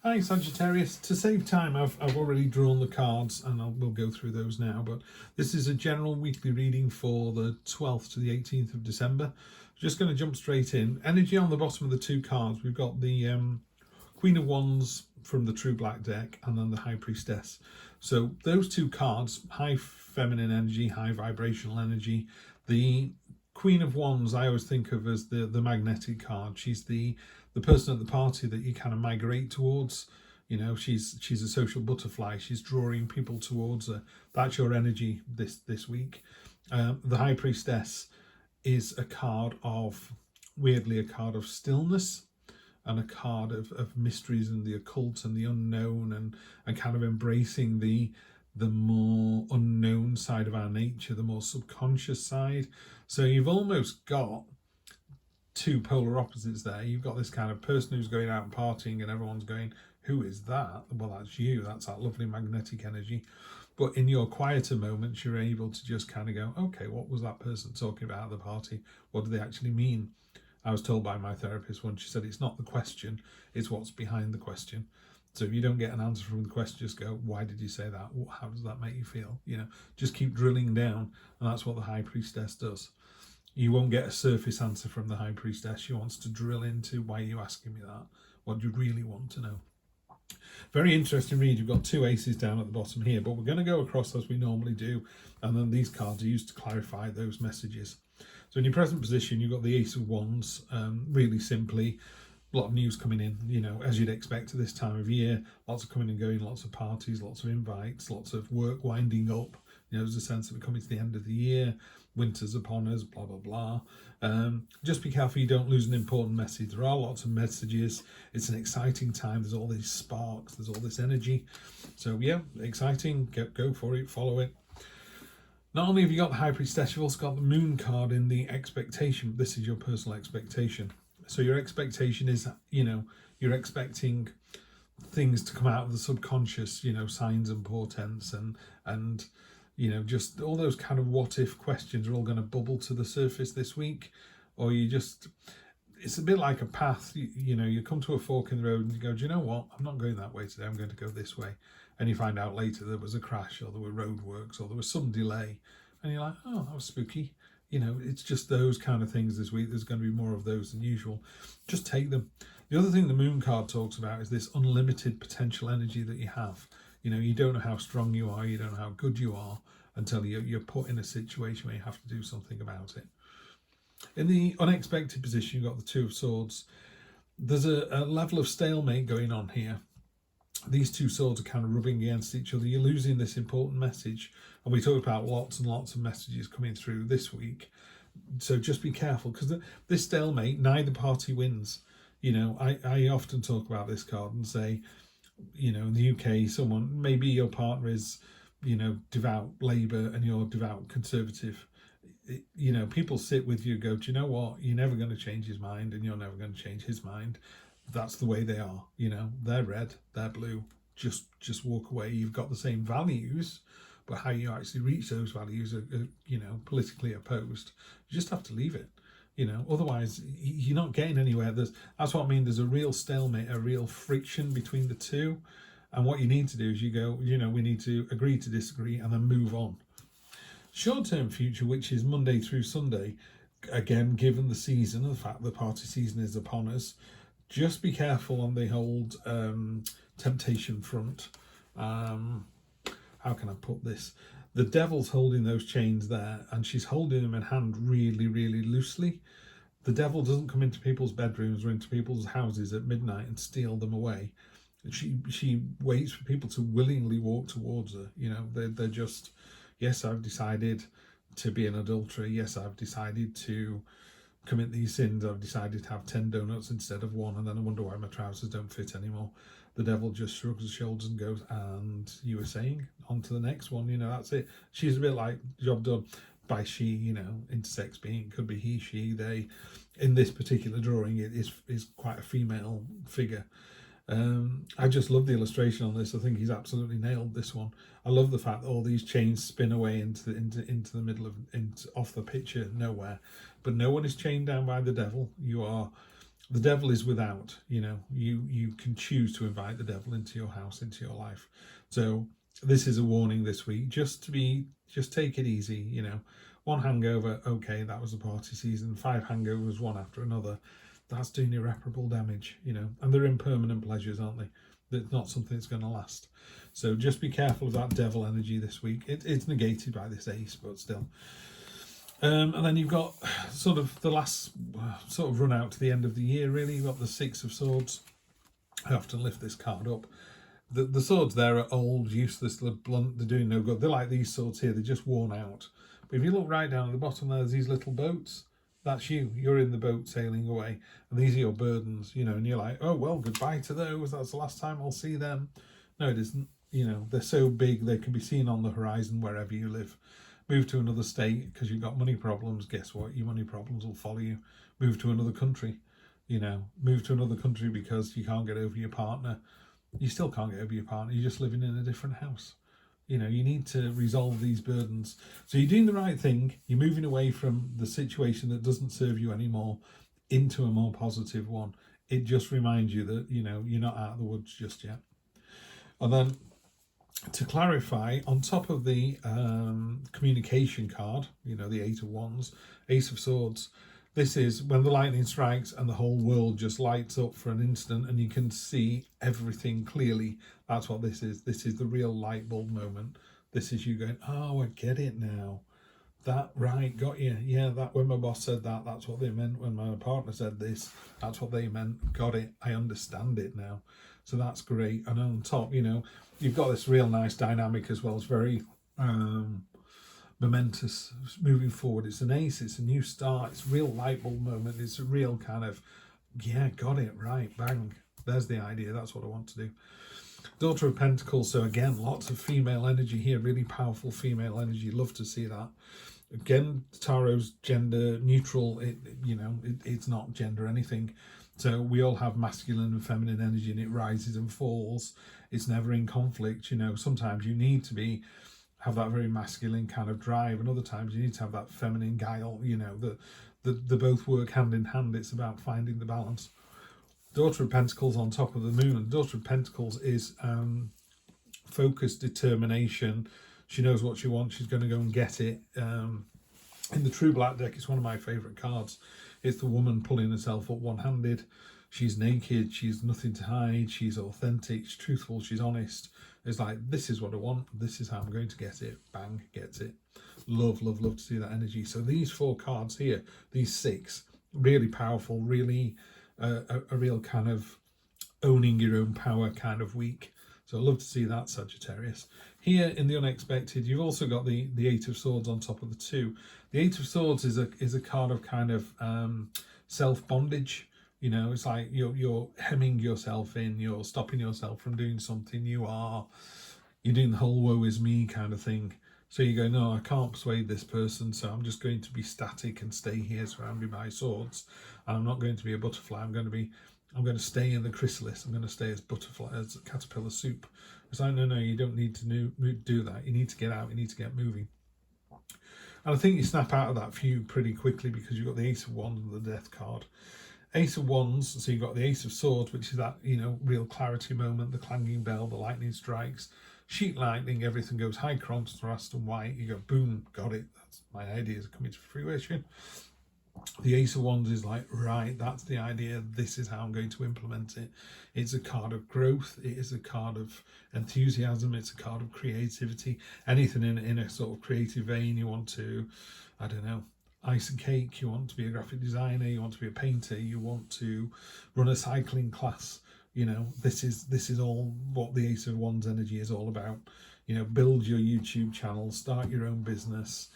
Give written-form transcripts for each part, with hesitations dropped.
Hi Sagittarius. To save time, I've already drawn the cards and we'll go through those now. But this is a general weekly reading for the 12th to the 18th of December. Just going to jump straight in. Energy on the bottom of the two cards. We've got the Queen of Wands from the True Black deck and then the High Priestess. So those two cards, high feminine energy, high vibrational energy. The Queen of Wands I always think of as the magnetic card. She's the person at the party that you kind of migrate towards. You know, she's a social butterfly. She's drawing people towards her. That's your energy this week. The High Priestess is a card of, weirdly, a card of stillness and a card of mysteries and the occult and the unknown, and kind of embracing the more unknown side of our nature, the more subconscious side. So you've almost got two polar opposites there. You've got this kind of person who's going out and partying and everyone's going, who is that? Well, that's you. That's that lovely magnetic energy. But in your quieter moments, you're able to just kind of go, okay, what was that person talking about at the party? What do they actually mean? I was told by my therapist once, she said, it's not the question, it's what's behind the question. So if you don't get an answer from the question, just go, why did you say that? How does that make you feel? You know, just keep drilling down. And that's what the High Priestess does. You won't get a surface answer from the High Priestess. She wants to drill into, why are you asking me that? What do you really want to know? Very interesting read. You've got two aces down at the bottom here, but we're going to go across as we normally do. And then these cards are used to clarify those messages. So in your present position, you've got the Ace of Wands. Really simply, a lot of news coming in, you know, as you'd expect at this time of year. Lots of coming and going, lots of parties, lots of invites, lots of work winding up. You know, there's a sense of it coming to the end of the year. Winter's upon us, blah, blah, blah. Just be careful you don't lose an important message. There are lots of messages. It's an exciting time. There's all these sparks. There's all this energy. So, yeah, exciting. Go for it. Follow it. Not only have you got the High Priestess, you've also got the Moon card in the expectation. This is your personal expectation. So your expectation is, you know, you're expecting things to come out of the subconscious, you know, signs and portents and you know, just all those kind of what if questions are all going to bubble to the surface this week. Or you just, it's a bit like a path, you know, you come to a fork in the road and you go, do you know what? I'm not going that way today. I'm going to go this way. And you find out later there was a crash or there were roadworks or there was some delay. And you're like, oh, that was spooky. You know, it's just those kind of things this week. There's going to be more of those than usual. Just take them. The other thing the Moon card talks about is this unlimited potential energy that you have. You know, you don't know how strong you are, you don't know how good you are until you're put in a situation where you have to do something about it. In the unexpected position, you've got the Two of Swords. There's a level of stalemate going on here. These two swords are kind of rubbing against each other. You're losing this important message. And we talked about lots and lots of messages coming through this week. So just be careful, because this stalemate, neither party wins. You know, I often talk about this card and say, you know, in the UK, someone, maybe your partner is, you know, devout Labour and you're devout Conservative. You know, people sit with you and go, do you know what? You're never going to change his mind and you're never going to change his mind. That's the way they are. You know, they're red, they're blue. Just walk away. You've got the same values, but how you actually reach those values are you know, politically opposed. You just have to leave it. You know, otherwise you're not getting anywhere. That's what I mean. There's a real stalemate, a real friction between the two. And what you need to do is you go, you know, we need to agree to disagree and then move on. Short-term future, which is Monday through Sunday, again, given the season and the fact the party season is upon us, just be careful on the whole temptation front. How can I put this? The devil's holding those chains there, and she's holding them in hand really, really loosely. The devil doesn't come into people's bedrooms or into people's houses at midnight and steal them away. She waits for people to willingly walk towards her. You know, they're just, yes, I've decided to be an adulterer. Yes, I've decided to commit these sins. I've decided to have 10 donuts instead of one, and then I wonder why my trousers don't fit anymore. The devil just shrugs his shoulders and goes, and you were saying, on to the next one. You know, that's it. She's a bit like, job done. By she, you know, intersex being, could be he, she, they. In this particular drawing, it is quite a female figure. I just love the illustration on this. I think he's absolutely nailed this one. I love the fact that all these chains spin away into the middle of off the picture, nowhere. But no one is chained down by the devil. You are The devil is without, you can choose to invite the devil into your house, into your life. So this is a warning this week, just take it easy, One hangover, okay, that was a party season. 5 hangovers, one after another, that's doing irreparable damage, and they're impermanent pleasures, aren't they? That's not something that's going to last. So just be careful of that devil energy this week. It's negated by this ace, but still. And then you've got sort of the last sort of run out to the end of the year, really. You've got the 6 of Swords. I often lift this card up. The swords there are old, useless, they're blunt, they're doing no good. They're like these swords here, they're just worn out. But if you look right down at the bottom, there's these little boats. That's you. You're in the boat sailing away. And these are your burdens, and you're like, oh, well, goodbye to those. That's the last time I'll see them. No, it isn't. They're so big, they can be seen on the horizon wherever you live. Move to another state because you've got money problems. Guess what? Your money problems will follow you. Move to another country. Move to another country because you can't get over your partner. You still can't get over your partner. You're just living in a different house. You need to resolve these burdens. So you're doing the right thing. You're moving away from the situation that doesn't serve you anymore into a more positive one. It just reminds you that, you're not out of the woods just yet. And then to clarify, on top of the communication card, the 8 of Wands, Ace of Swords, this is when the lightning strikes and the whole world just lights up for an instant and you can see everything clearly. That's what this is. This is the real light bulb moment. This is you going, oh, I get it now. That, right, got you. Yeah, that when my boss said that, that's what they meant. When my partner said this, that's what they meant. Got it. I understand it now. So that's great. And on top, you've got this real nice dynamic as well. It's very momentous moving forward. It's an ace, it's a new start, it's a real light bulb moment. It's a real kind of, yeah, got it, right, bang. There's the idea. That's what I want to do. Daughter of Pentacles. So again, lots of female energy here, really powerful female energy. Love to see that. Again, Tarot's gender neutral. It's not gender anything. So we all have masculine and feminine energy and it rises and falls. It's never in conflict. Sometimes you need to have that very masculine kind of drive, and other times you need to have that feminine guile. The both work hand in hand. It's about finding the balance. Daughter of Pentacles on top of the moon. And Daughter of Pentacles is focus, determination. She knows what she wants. She's going to go and get it. In the True Black deck, it's one of my favourite cards. It's the woman pulling herself up one-handed. She's naked. She's nothing to hide. She's authentic. She's truthful. She's honest. It's like, this is what I want. This is how I'm going to get it. Bang, gets it. Love, love, love to see that energy. So these 4 cards here, these 6, really powerful, really a real kind of owning your own power kind of week. So I love to see that, Sagittarius. Here in the unexpected, you've also got the 8 of Swords on top of the 2. The 8 of Swords is a card of kind of self-bondage. It's like you're hemming yourself in, you're stopping yourself from doing something. You're doing the whole woe is me kind of thing. So you go, no, I can't persuade this person, so I'm just going to be static and stay here surrounded by swords. And I'm not going to be a butterfly. I'm going to stay in the chrysalis. I'm going to stay as butterfly, as caterpillar soup. It's like, no, you don't need to do that. You need to get out. You need to get moving. And I think you snap out of that fugue pretty quickly because you've got the Ace of Wands and the Death card. Ace of Wands, so you've got the Ace of Swords, which is that, real clarity moment, the clanging bell, the lightning strikes, sheet lightning, everything goes high contrast and white. You go, boom, got it. That's my ideas are coming to fruition. The Ace of Wands is like, right, that's the idea. This is how I'm going to implement it. It's a card of growth. It is a card of enthusiasm. It's a card of creativity. Anything in a sort of creative vein. You want to, I don't know, ice and cake. You want to be a graphic designer. You want to be a painter. You want to run a cycling class. This is all what the Ace of Wands energy is all about. Build your YouTube channel, start your own business,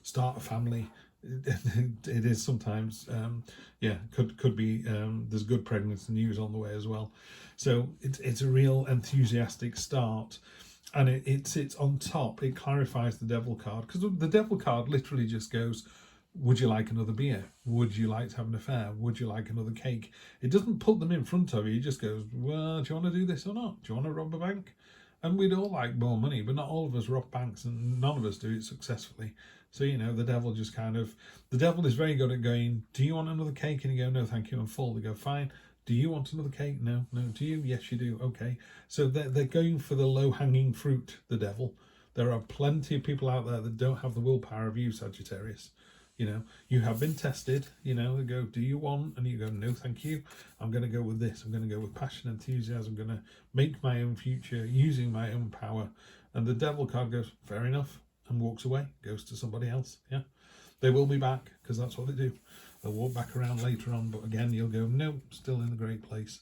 start a family. It is sometimes, could be, there's good pregnancy news on the way as well. So it's a real enthusiastic start, and it sits on top. It clarifies the Devil card, because the Devil card literally just goes, would you like another beer? Would you like to have an affair? Would you like another cake? It doesn't put them in front of you. It just goes, well, do you want to do this or not? Do you want to rob a bank? And we'd all like more money, but not all of us rob banks, and none of us do it successfully. So, you know, the devil just the devil is very good at going, do you want another cake? And you go, no, thank you, I'm full. They go, fine. Do you want another cake? No. Do you? Yes, you do. Okay. So they're going for the low-hanging fruit, the devil. There are plenty of people out there that don't have the willpower of you, Sagittarius. You know, you have been tested. You know, they go, do you want? And you go, no, thank you. I'm going to go with this. I'm going to go with passion, enthusiasm. I'm going to make my own future using my own power. And the devil card goes, fair enough, and walks away, goes to somebody else. Yeah. They will be back, because that's what they do. They'll walk back around later on, but again, you'll go, no, still in the great place.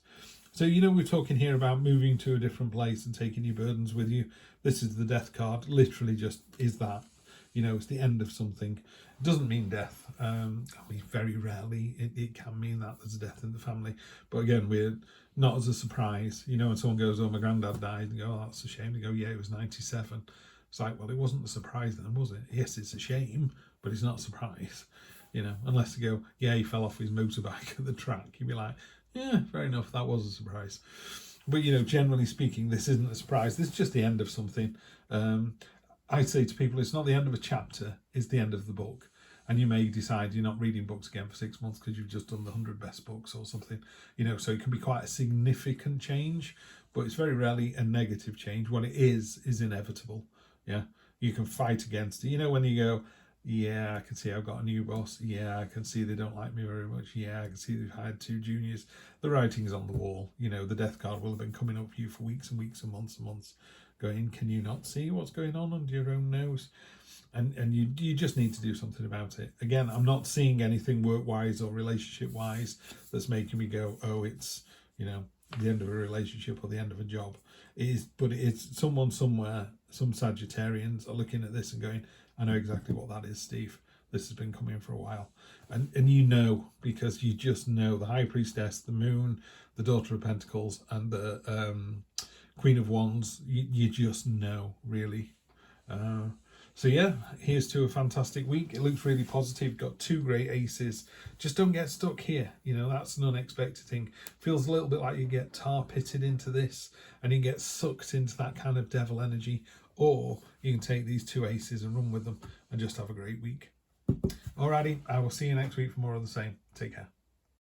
So, you know, we're talking here about moving to a different place and taking your burdens with you. This is the death card, literally just is that. You know, it's the end of something. It doesn't mean death. I mean, very rarely it can mean that there's a death in the family. But again, we're not as a surprise. You know, when someone goes, oh, my granddad died, and you go, oh, that's a shame. They go, yeah, he was 97. It's like, well, it wasn't a surprise then, was it? Yes, it's a shame, but it's not a surprise. You know, unless they go, yeah, he fell off his motorbike at the track. You'd be like, yeah, fair enough, that was a surprise. But, you know, generally speaking, this isn't a surprise. This is just the end of something. I say to people, it's not the end of a chapter, it's the end of the book. And you may decide you're not reading books again for 6 months because you've just done the 100 best books or something. You know, so it can be quite a significant change, but it's very rarely a negative change. What it is inevitable. Yeah, you can fight against it. You know, when you go, yeah, I can see I've got a new boss. Yeah, I can see they don't like me very much. Yeah, I can see they've hired 2 juniors. The writing's on the wall. You know, the death card will have been coming up for you for weeks and weeks and months, going, can you not see what's going on under your own nose? And you just need to do something about it. Again, I'm not seeing anything work-wise or relationship-wise that's making me go, oh, it's, you know, the end of a relationship or the end of a job. But it's someone somewhere, some Sagittarians are looking at this and going, I know exactly what that is, Steve. This has been coming for a while. And you know, because you just know the High Priestess, the Moon, the Daughter of Pentacles, and the Queen of Wands. You just know, really. So yeah, here's to a fantastic week. It looks really positive. Got 2 great aces. Just don't get stuck here. You know, that's an unexpected thing. Feels a little bit like you get tar pitted into this and you get sucked into that kind of devil energy. Or you can take these 2 aces and run with them and just have a great week. Alrighty, I will see you next week for more of the same. Take care.